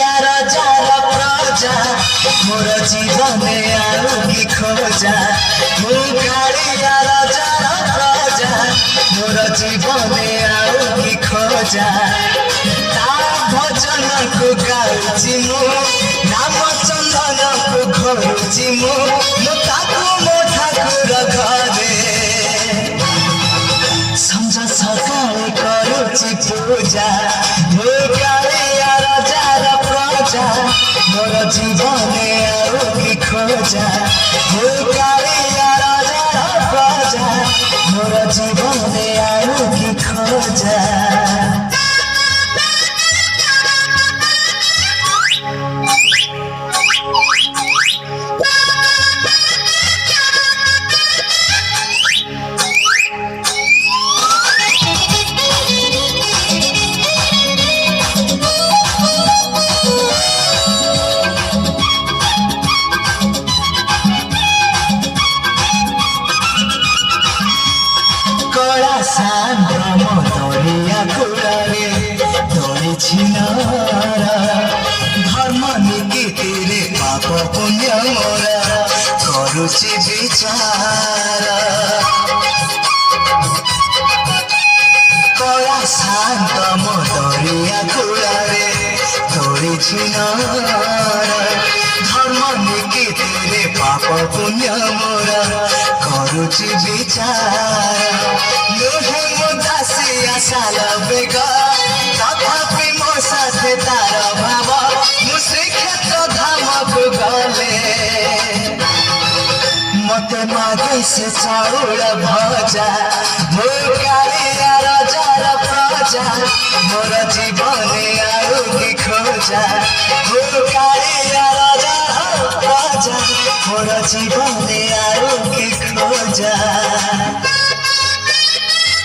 राजार प्रजा मोर जीवने आउ कि खोजा मु कालिया राजार प्रजा मोर जीवने आउ कि खोजा ता भजन को गाउछि मु नाम चंदन को घरुछि मु ताकू मो ठाकुर घरे संजा सकाळे करुछि पूजा मु कालिया राजार प्रजा मोर जीवने आउ कि खोजा मु कालिया राजार प्रजा मोर जीवने आउ कि खोजा सांद्रम दरिया कूड़े दौड़ी धर्म निकीति पाप पुण्य मोरा करुछि विचार कला शांतम दरिया कूड़े दौड़ी धर्म निकीति पाप पुण्य मोरा करुछि विचार दासी आशा बेग तथापि मो साथे तार भाव मु श्रीक्षेत्र धाम को गले मते मागे से चाउल भजा मो कालिया राजार प्रजा मोर जीवने आउ कि खोजा मो कालिया राजार प्रजा मोर जीवने आउ कि खोजा।